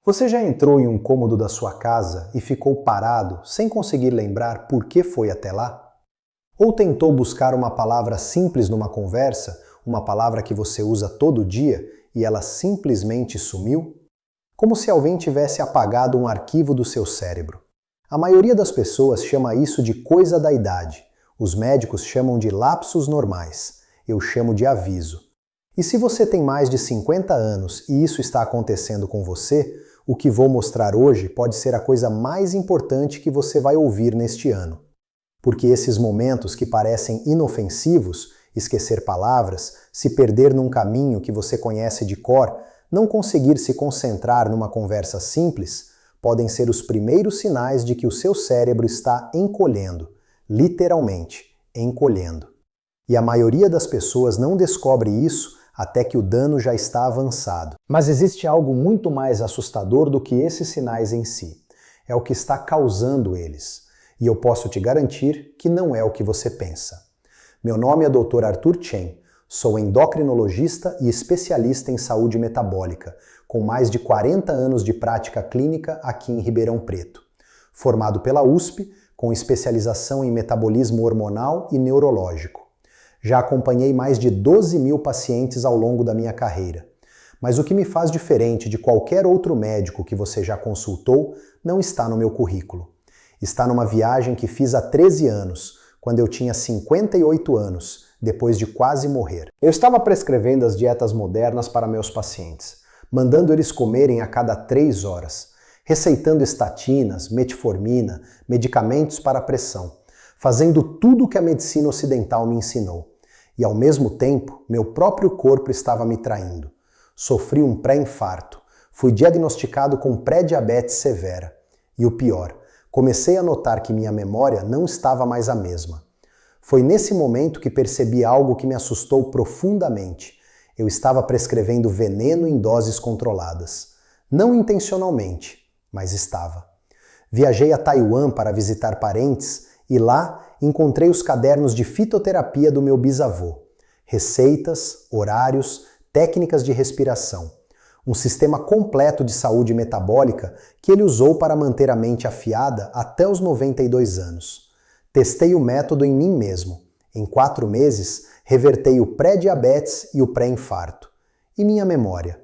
Você já entrou em um cômodo da sua casa e ficou parado sem conseguir lembrar por que foi até lá? Ou tentou buscar uma palavra simples numa conversa, uma palavra que você usa todo dia e ela simplesmente sumiu? Como se alguém tivesse apagado um arquivo do seu cérebro. A maioria das pessoas chama isso de coisa da idade. Os médicos chamam de lapsos normais. Eu chamo de aviso. E se você tem mais de 50 anos e isso está acontecendo com você, o que vou mostrar hoje pode ser a coisa mais importante que você vai ouvir neste ano. Porque esses momentos que parecem inofensivos, esquecer palavras, se perder num caminho que você conhece de cor, não conseguir se concentrar numa conversa simples, podem ser os primeiros sinais de que o seu cérebro está encolhendo, literalmente, encolhendo. E a maioria das pessoas não descobre isso até que o dano já está avançado. Mas existe algo muito mais assustador do que esses sinais em si. É o que está causando eles. E eu posso te garantir que não é o que você pensa. Meu nome é Dr. Arthur Chen, sou endocrinologista e especialista em saúde metabólica, com mais de 40 anos de prática clínica aqui em Ribeirão Preto. Formado pela USP, com especialização em metabolismo hormonal e neurológico. Já acompanhei mais de 12 mil pacientes ao longo da minha carreira. Mas o que me faz diferente de qualquer outro médico que você já consultou não está no meu currículo. Está numa viagem que fiz há 13 anos, quando eu tinha 58 anos, depois de quase morrer. Eu estava prescrevendo as dietas modernas para meus pacientes, mandando eles comerem a cada 3 horas, receitando estatinas, metformina, medicamentos para a pressão, fazendo tudo o que a medicina ocidental me ensinou. E ao mesmo tempo, meu próprio corpo estava me traindo. Sofri um pré-infarto, fui diagnosticado com pré-diabetes severa. E o pior, comecei a notar que minha memória não estava mais a mesma. Foi nesse momento que percebi algo que me assustou profundamente. Eu estava prescrevendo veneno em doses controladas. Não intencionalmente, mas estava. Viajei a Taiwan para visitar parentes e lá encontrei os cadernos de fitoterapia do meu bisavô. Receitas, horários, técnicas de respiração. Um sistema completo de saúde metabólica que ele usou para manter a mente afiada até os 92 anos. Testei o método em mim mesmo. Em 4 meses, revertei o pré-diabetes e o pré-infarto. E minha memória?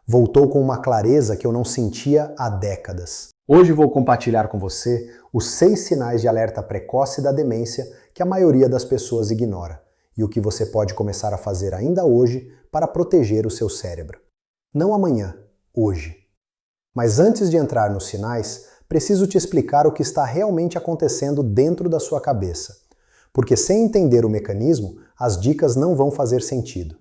Voltou com uma clareza que eu não sentia há décadas. Hoje vou compartilhar com você os 6 sinais de alerta precoce da demência que a maioria das pessoas ignora e o que você pode começar a fazer ainda hoje para proteger o seu cérebro. Não amanhã, hoje. Mas antes de entrar nos sinais, preciso te explicar o que está realmente acontecendo dentro da sua cabeça. Porque sem entender o mecanismo, as dicas não vão fazer sentido.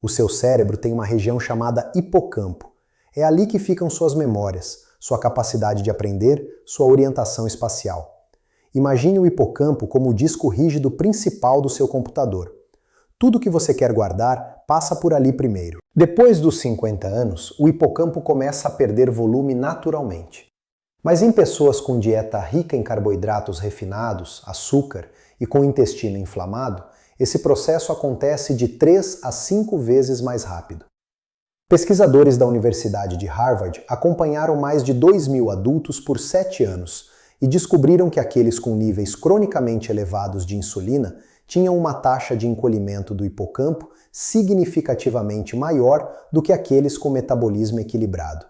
O seu cérebro tem uma região chamada hipocampo. É ali que ficam suas memórias, sua capacidade de aprender, sua orientação espacial. Imagine o hipocampo como o disco rígido principal do seu computador. Tudo que você quer guardar passa por ali primeiro. Depois dos 50 anos, o hipocampo começa a perder volume naturalmente. Mas em pessoas com dieta rica em carboidratos refinados, açúcar e com intestino inflamado, esse processo acontece de 3 a 5 vezes mais rápido. Pesquisadores da Universidade de Harvard acompanharam mais de 2.000 adultos por 7 anos e descobriram que aqueles com níveis cronicamente elevados de insulina tinham uma taxa de encolhimento do hipocampo significativamente maior do que aqueles com metabolismo equilibrado.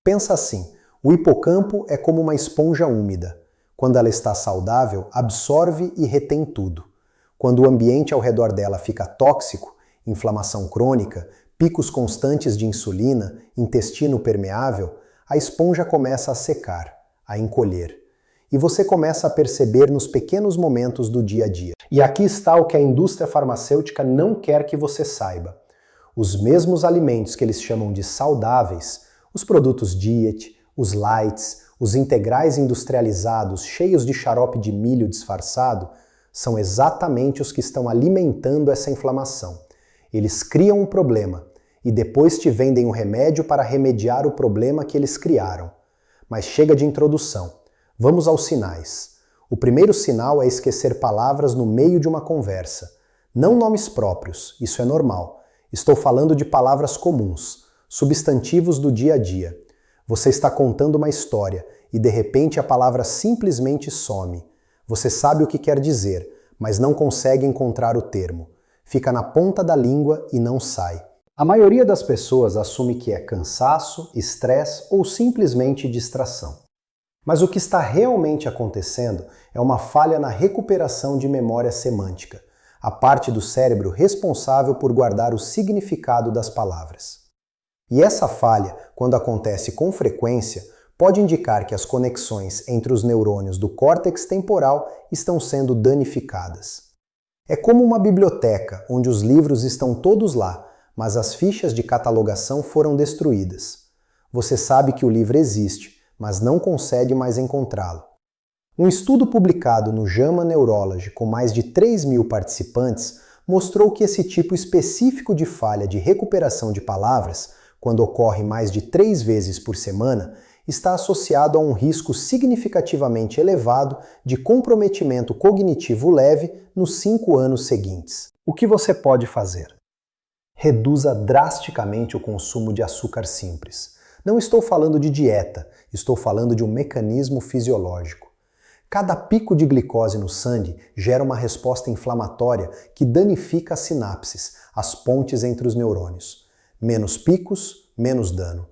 Pensa assim, o hipocampo é como uma esponja úmida. Quando ela está saudável, absorve e retém tudo. Quando o ambiente ao redor dela fica tóxico, inflamação crônica, picos constantes de insulina, intestino permeável, a esponja começa a secar, a encolher. E você começa a perceber nos pequenos momentos do dia a dia. E aqui está o que a indústria farmacêutica não quer que você saiba. Os mesmos alimentos que eles chamam de saudáveis, os produtos diet, os lights, os integrais industrializados cheios de xarope de milho disfarçado, são exatamente os que estão alimentando essa inflamação. Eles criam um problema e depois te vendem um remédio para remediar o problema que eles criaram. Mas chega de introdução. Vamos aos sinais. O primeiro sinal é esquecer palavras no meio de uma conversa. Não nomes próprios, isso é normal. Estou falando de palavras comuns, substantivos do dia a dia. Você está contando uma história e de repente a palavra simplesmente some. Você sabe o que quer dizer, mas não consegue encontrar o termo. Fica na ponta da língua e não sai. A maioria das pessoas assume que é cansaço, estresse ou simplesmente distração. Mas o que está realmente acontecendo é uma falha na recuperação de memória semântica, a parte do cérebro responsável por guardar o significado das palavras. E essa falha, quando acontece com frequência, pode indicar que as conexões entre os neurônios do córtex temporal estão sendo danificadas. É como uma biblioteca, onde os livros estão todos lá, mas as fichas de catalogação foram destruídas. Você sabe que o livro existe, mas não consegue mais encontrá-lo. Um estudo publicado no JAMA Neurology com mais de 3.000 participantes mostrou que esse tipo específico de falha de recuperação de palavras, quando ocorre mais de 3 vezes por semana, está associado a um risco significativamente elevado de comprometimento cognitivo leve nos 5 anos seguintes. O que você pode fazer? Reduza drasticamente o consumo de açúcar simples. Não estou falando de dieta, estou falando de um mecanismo fisiológico. Cada pico de glicose no sangue gera uma resposta inflamatória que danifica as sinapses, as pontes entre os neurônios. Menos picos, menos dano.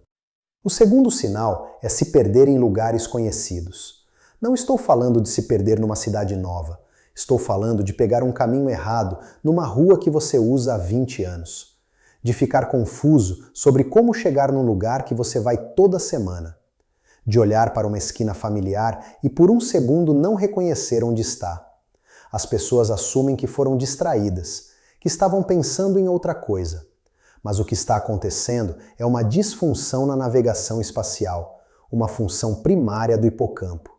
O segundo sinal é se perder em lugares conhecidos. Não estou falando de se perder numa cidade nova. Estou falando de pegar um caminho errado numa rua que você usa há 20 anos. De ficar confuso sobre como chegar num lugar que você vai toda semana. De olhar para uma esquina familiar e por um segundo não reconhecer onde está. As pessoas assumem que foram distraídas, que estavam pensando em outra coisa. Mas o que está acontecendo é uma disfunção na navegação espacial, uma função primária do hipocampo.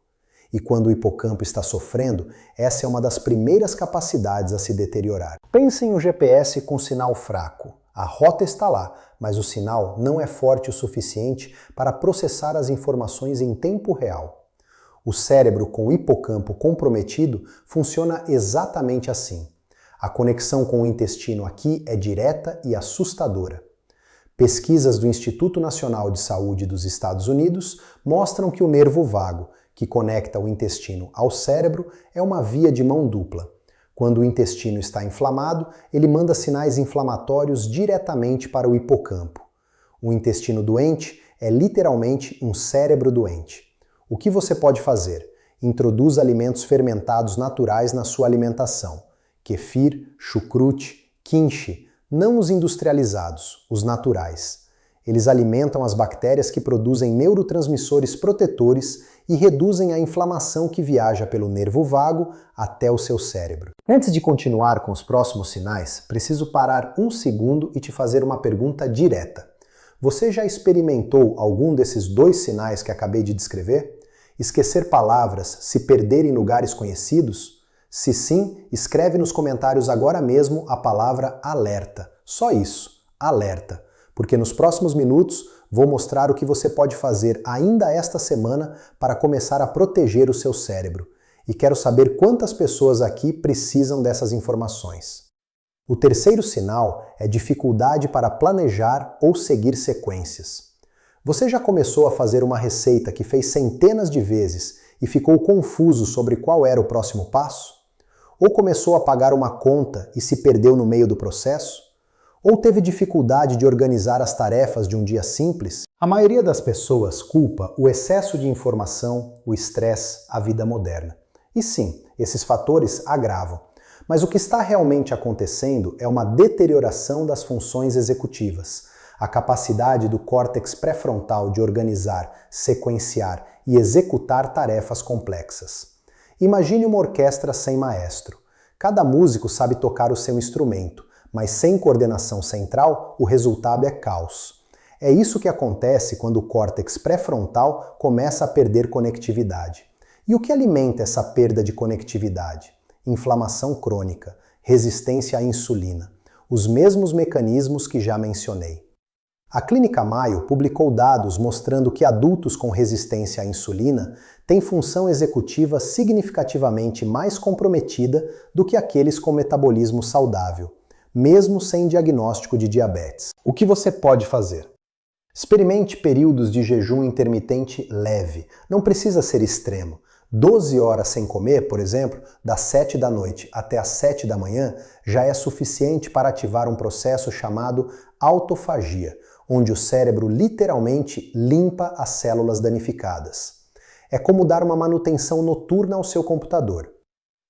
E quando o hipocampo está sofrendo, essa é uma das primeiras capacidades a se deteriorar. Pense em um GPS com sinal fraco. A rota está lá, mas o sinal não é forte o suficiente para processar as informações em tempo real. O cérebro com o hipocampo comprometido funciona exatamente assim. A conexão com o intestino aqui é direta e assustadora. Pesquisas do Instituto Nacional de Saúde dos Estados Unidos mostram que o nervo vago, que conecta o intestino ao cérebro, é uma via de mão dupla. Quando o intestino está inflamado, ele manda sinais inflamatórios diretamente para o hipocampo. O intestino doente é literalmente um cérebro doente. O que você pode fazer? Introduza alimentos fermentados naturais na sua alimentação. Kefir, chucrute, kimchi, não os industrializados, os naturais. Eles alimentam as bactérias que produzem neurotransmissores protetores e reduzem a inflamação que viaja pelo nervo vago até o seu cérebro. Antes de continuar com os próximos sinais, preciso parar um segundo e te fazer uma pergunta direta. Você já experimentou algum desses 2 sinais que acabei de descrever? Esquecer palavras, se perder em lugares conhecidos? Se sim, escreve nos comentários agora mesmo a palavra alerta. Só isso, alerta. Porque nos próximos minutos vou mostrar o que você pode fazer ainda esta semana para começar a proteger o seu cérebro. E quero saber quantas pessoas aqui precisam dessas informações. O terceiro sinal é dificuldade para planejar ou seguir sequências. Você já começou a fazer uma receita que fez centenas de vezes e ficou confuso sobre qual era o próximo passo? Ou começou a pagar uma conta e se perdeu no meio do processo? Ou teve dificuldade de organizar as tarefas de um dia simples? A maioria das pessoas culpa o excesso de informação, o estresse, a vida moderna. E sim, esses fatores agravam. Mas o que está realmente acontecendo é uma deterioração das funções executivas, a capacidade do córtex pré-frontal de organizar, sequenciar e executar tarefas complexas. Imagine uma orquestra sem maestro. Cada músico sabe tocar o seu instrumento, mas sem coordenação central, o resultado é caos. É isso que acontece quando o córtex pré-frontal começa a perder conectividade. E o que alimenta essa perda de conectividade? Inflamação crônica, resistência à insulina, os mesmos mecanismos que já mencionei. A Clínica Mayo publicou dados mostrando que adultos com resistência à insulina têm função executiva significativamente mais comprometida do que aqueles com metabolismo saudável, mesmo sem diagnóstico de diabetes. O que você pode fazer? Experimente períodos de jejum intermitente leve, não precisa ser extremo. 12 horas sem comer, por exemplo, das 7 da noite até as 7 da manhã, já é suficiente para ativar um processo chamado autofagia, onde o cérebro literalmente limpa as células danificadas. É como dar uma manutenção noturna ao seu computador.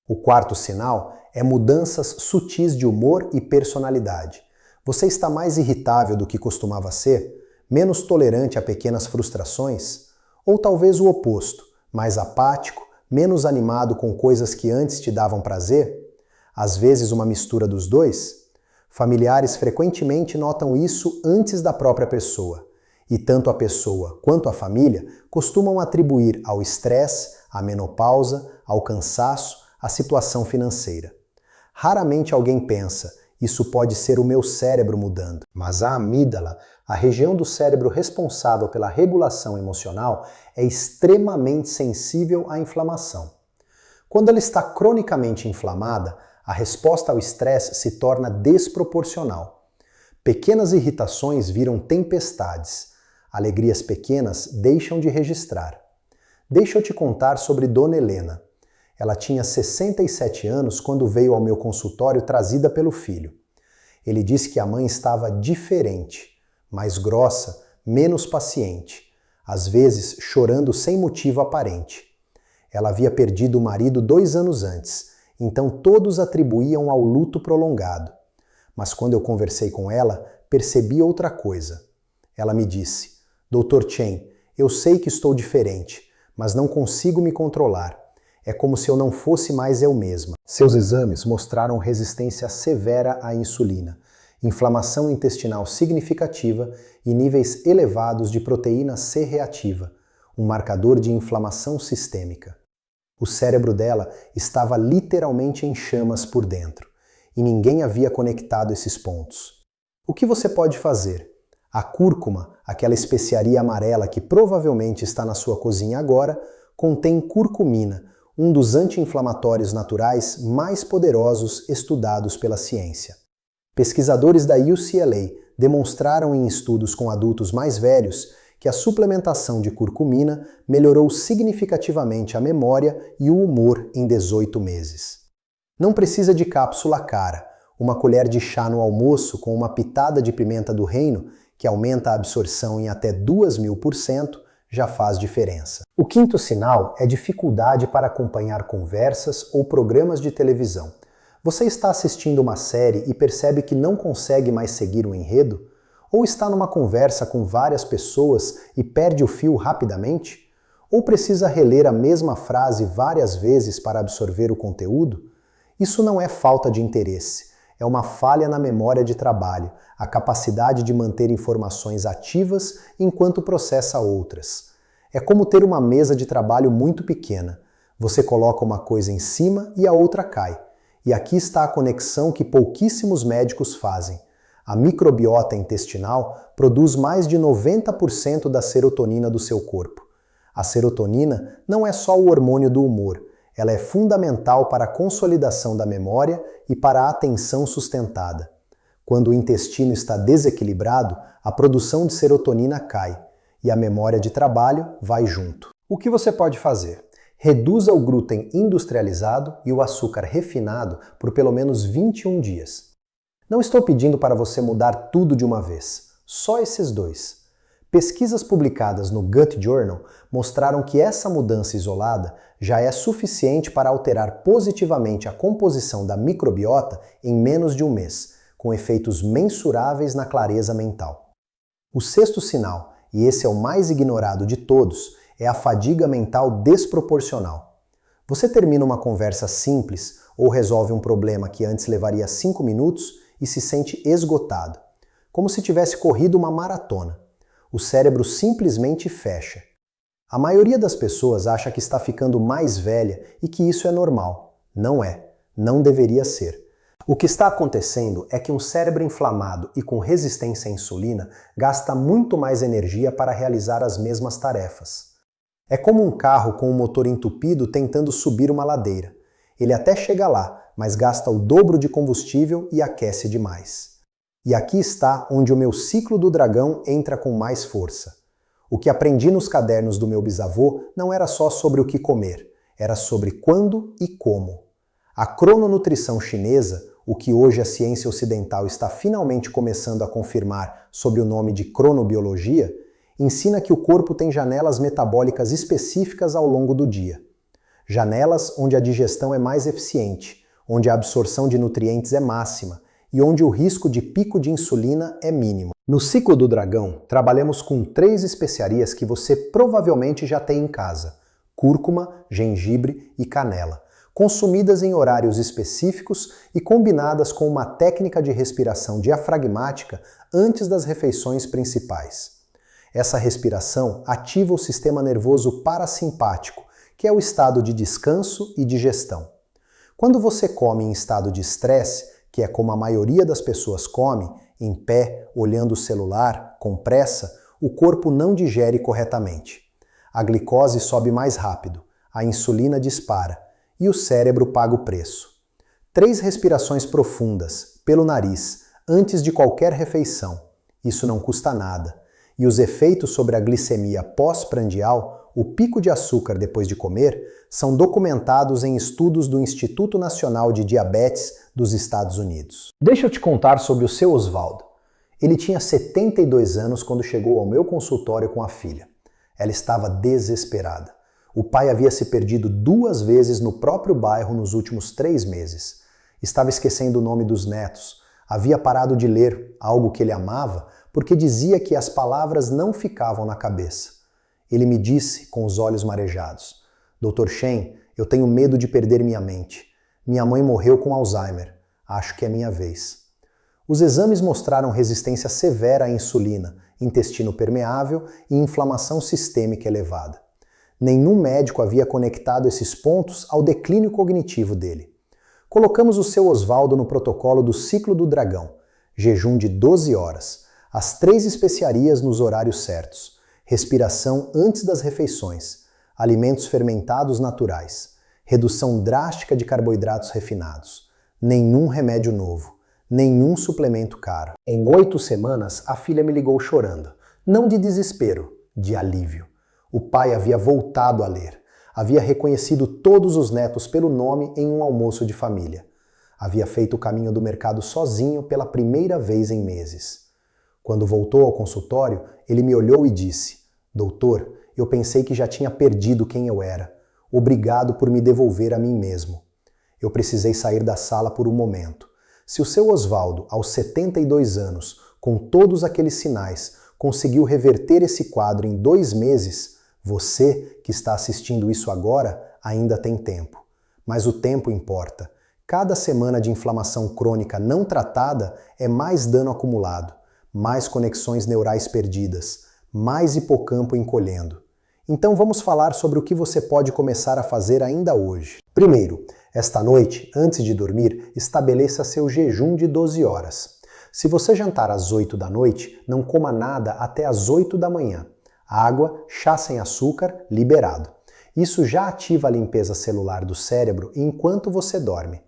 O quarto sinal é mudanças sutis de humor e personalidade. Você está mais irritável do que costumava ser? Menos tolerante a pequenas frustrações? Ou talvez o oposto, mais apático, menos animado com coisas que antes te davam prazer? Às vezes uma mistura dos dois? Familiares frequentemente notam isso antes da própria pessoa, e tanto a pessoa quanto a família costumam atribuir ao estresse, à menopausa, ao cansaço, à situação financeira. Raramente alguém pensa, isso pode ser o meu cérebro mudando. Mas a amígdala, a região do cérebro responsável pela regulação emocional, é extremamente sensível à inflamação. Quando ela está cronicamente inflamada, a resposta ao estresse se torna desproporcional. Pequenas irritações viram tempestades. Alegrias pequenas deixam de registrar. Deixa eu te contar sobre Dona Helena. Ela tinha 67 anos quando veio ao meu consultório trazida pelo filho. Ele disse que a mãe estava diferente, mais grossa, menos paciente, às vezes chorando sem motivo aparente. Ela havia perdido o marido 2 anos antes, então todos atribuíam ao luto prolongado. Mas quando eu conversei com ela, percebi outra coisa. Ela me disse, Dr. Chen, eu sei que estou diferente, mas não consigo me controlar. É como se eu não fosse mais eu mesma. Seus exames mostraram resistência severa à insulina, inflamação intestinal significativa e níveis elevados de proteína C reativa, um marcador de inflamação sistêmica. O cérebro dela estava literalmente em chamas por dentro, e ninguém havia conectado esses pontos. O que você pode fazer? A cúrcuma, aquela especiaria amarela que provavelmente está na sua cozinha agora, contém curcumina, um dos anti-inflamatórios naturais mais poderosos estudados pela ciência. Pesquisadores da UCLA demonstraram em estudos com adultos mais velhos que a suplementação de curcumina melhorou significativamente a memória e o humor em 18 meses. Não precisa de cápsula cara, uma colher de chá no almoço com uma pitada de pimenta do reino, que aumenta a absorção em até 2000%, já faz diferença. O quinto sinal é dificuldade para acompanhar conversas ou programas de televisão. Você está assistindo uma série e percebe que não consegue mais seguir o enredo? Ou está numa conversa com várias pessoas e perde o fio rapidamente? Ou precisa reler a mesma frase várias vezes para absorver o conteúdo? Isso não é falta de interesse, é uma falha na memória de trabalho, a capacidade de manter informações ativas enquanto processa outras. É como ter uma mesa de trabalho muito pequena. Você coloca uma coisa em cima e a outra cai. E aqui está a conexão que pouquíssimos médicos fazem. A microbiota intestinal produz mais de 90% da serotonina do seu corpo. A serotonina não é só o hormônio do humor, ela é fundamental para a consolidação da memória e para a atenção sustentada. Quando o intestino está desequilibrado, a produção de serotonina cai e a memória de trabalho vai junto. O que você pode fazer? Reduza o glúten industrializado e o açúcar refinado por pelo menos 21 dias. Não estou pedindo para você mudar tudo de uma vez, só esses 2. Pesquisas publicadas no Gut Journal mostraram que essa mudança isolada já é suficiente para alterar positivamente a composição da microbiota em menos de um mês, com efeitos mensuráveis na clareza mental. O sexto sinal, e esse é o mais ignorado de todos, é a fadiga mental desproporcional. Você termina uma conversa simples ou resolve um problema que antes levaria 5 minutos e se sente esgotado, como se tivesse corrido uma maratona. O cérebro simplesmente fecha. A maioria das pessoas acha que está ficando mais velha e que isso é normal. Não é. Não deveria ser. O que está acontecendo é que um cérebro inflamado e com resistência à insulina gasta muito mais energia para realizar as mesmas tarefas. É como um carro com o motor entupido tentando subir uma ladeira. Ele até chega lá, mas gasta o dobro de combustível e aquece demais. E aqui está onde o meu ciclo do dragão entra com mais força. O que aprendi nos cadernos do meu bisavô não era só sobre o que comer, era sobre quando e como. A crononutrição chinesa, o que hoje a ciência ocidental está finalmente começando a confirmar sob o nome de cronobiologia, ensina que o corpo tem janelas metabólicas específicas ao longo do dia. Janelas onde a digestão é mais eficiente, onde a absorção de nutrientes é máxima e onde o risco de pico de insulina é mínimo. No ciclo do dragão, trabalhamos com 3 especiarias que você provavelmente já tem em casa: cúrcuma, gengibre e canela, consumidas em horários específicos e combinadas com uma técnica de respiração diafragmática antes das refeições principais. Essa respiração ativa o sistema nervoso parasimpático, que é o estado de descanso e digestão. Quando você come em estado de estresse, que é como a maioria das pessoas come, em pé, olhando o celular, com pressa, o corpo não digere corretamente. A glicose sobe mais rápido, a insulina dispara e o cérebro paga o preço. 3 respirações profundas, pelo nariz, antes de qualquer refeição. Isso não custa nada. E os efeitos sobre a glicemia pós-prandial, o pico de açúcar depois de comer, são documentados em estudos do Instituto Nacional de Diabetes dos Estados Unidos. Deixa eu te contar sobre o seu Osvaldo. Ele tinha 72 anos quando chegou ao meu consultório com a filha. Ela estava desesperada. O pai havia se perdido 2 vezes no próprio bairro nos últimos 3 meses. Estava esquecendo o nome dos netos. Havia parado de ler, algo que ele amava, porque dizia que as palavras não ficavam na cabeça. Ele me disse, com os olhos marejados: Dr. Shen, eu tenho medo de perder minha mente. Minha mãe morreu com Alzheimer. Acho que é minha vez. Os exames mostraram resistência severa à insulina, intestino permeável e inflamação sistêmica elevada. Nenhum médico havia conectado esses pontos ao declínio cognitivo dele. Colocamos o seu Osvaldo no protocolo do ciclo do dragão, jejum de 12 horas, as 3 especiarias nos horários certos, respiração antes das refeições, alimentos fermentados naturais, redução drástica de carboidratos refinados, nenhum remédio novo, nenhum suplemento caro. Em 8 semanas, a filha me ligou chorando, não de desespero, de alívio. O pai havia voltado a ler, havia reconhecido todos os netos pelo nome em um almoço de família. Havia feito o caminho do mercado sozinho pela primeira vez em meses. Quando voltou ao consultório, ele me olhou e disse: Doutor, eu pensei que já tinha perdido quem eu era. Obrigado por me devolver a mim mesmo. Eu precisei sair da sala por um momento. Se o seu Osvaldo, aos 72 anos, com todos aqueles sinais, conseguiu reverter esse quadro em 2 meses, você, que está assistindo isso agora, ainda tem tempo. Mas o tempo importa. Cada semana de inflamação crônica não tratada é mais dano acumulado, mais conexões neurais perdidas, mais hipocampo encolhendo. Então vamos falar sobre o que você pode começar a fazer ainda hoje. Primeiro, esta noite, antes de dormir, estabeleça seu jejum de 12 horas. Se você jantar às 8 da noite, não coma nada até às 8 da manhã. Água, chá sem açúcar, liberado. Isso já ativa a limpeza celular do cérebro enquanto você dorme.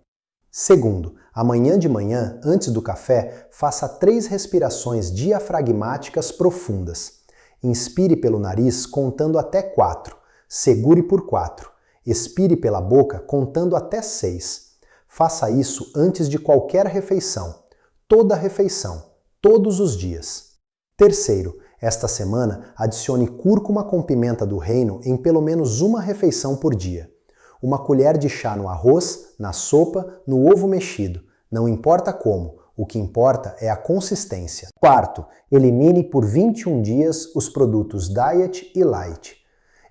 Segundo, amanhã de manhã, antes do café, faça 3 respirações diafragmáticas profundas. Inspire pelo nariz contando até 4. Segure por 4. Expire pela boca contando até 6. Faça isso antes de qualquer refeição. Toda refeição. Todos os dias. Terceiro, esta semana adicione cúrcuma com pimenta do reino em pelo menos uma refeição por dia. Uma colher de chá no arroz, na sopa, no ovo mexido. Não importa como. O que importa é a consistência. Quarto, elimine por 21 dias os produtos Diet e Light.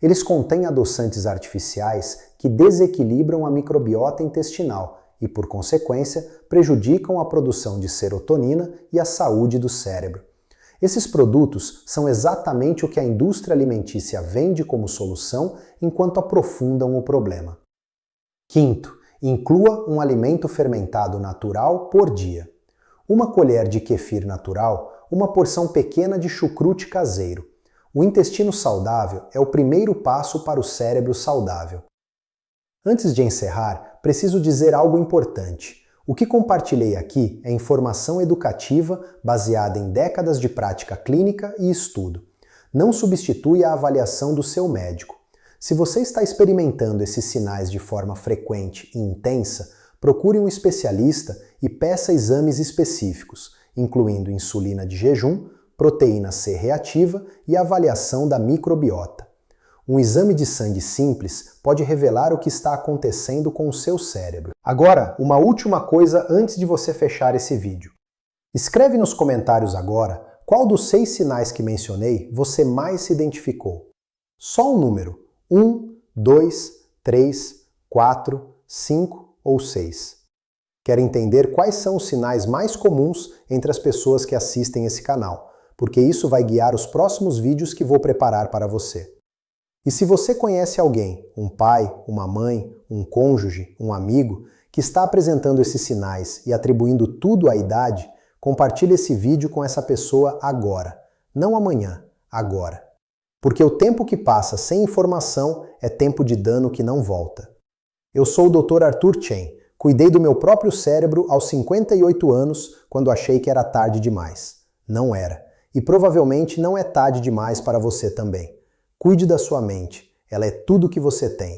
Eles contêm adoçantes artificiais que desequilibram a microbiota intestinal e, por consequência, prejudicam a produção de serotonina e a saúde do cérebro. Esses produtos são exatamente o que a indústria alimentícia vende como solução enquanto aprofundam o problema. Quinto, inclua um alimento fermentado natural por dia. Uma colher de kefir natural, uma porção pequena de chucrute caseiro. O intestino saudável é o primeiro passo para o cérebro saudável. Antes de encerrar, preciso dizer algo importante. O que compartilhei aqui é informação educativa baseada em décadas de prática clínica e estudo. Não substitui a avaliação do seu médico. Se você está experimentando esses sinais de forma frequente e intensa, procure um especialista e peça exames específicos, incluindo insulina de jejum, proteína C reativa e avaliação da microbiota. Um exame de sangue simples pode revelar o que está acontecendo com o seu cérebro. Agora, uma última coisa antes de você fechar esse vídeo. Escreve nos comentários agora qual dos 6 sinais que mencionei você mais se identificou. Só um número: 1, 2, 3, 4, 5 ou 6. Quero entender quais são os sinais mais comuns entre as pessoas que assistem esse canal, porque isso vai guiar os próximos vídeos que vou preparar para você. E se você conhece alguém, um pai, uma mãe, um cônjuge, um amigo, que está apresentando esses sinais e atribuindo tudo à idade, compartilhe esse vídeo com essa pessoa agora, não amanhã, agora. Porque o tempo que passa sem informação é tempo de dano que não volta. Eu sou o Dr. Arthur Chen, cuidei do meu próprio cérebro aos 58 anos quando achei que era tarde demais. Não era. E provavelmente não é tarde demais para você também. Cuide da sua mente, ela é tudo que você tem.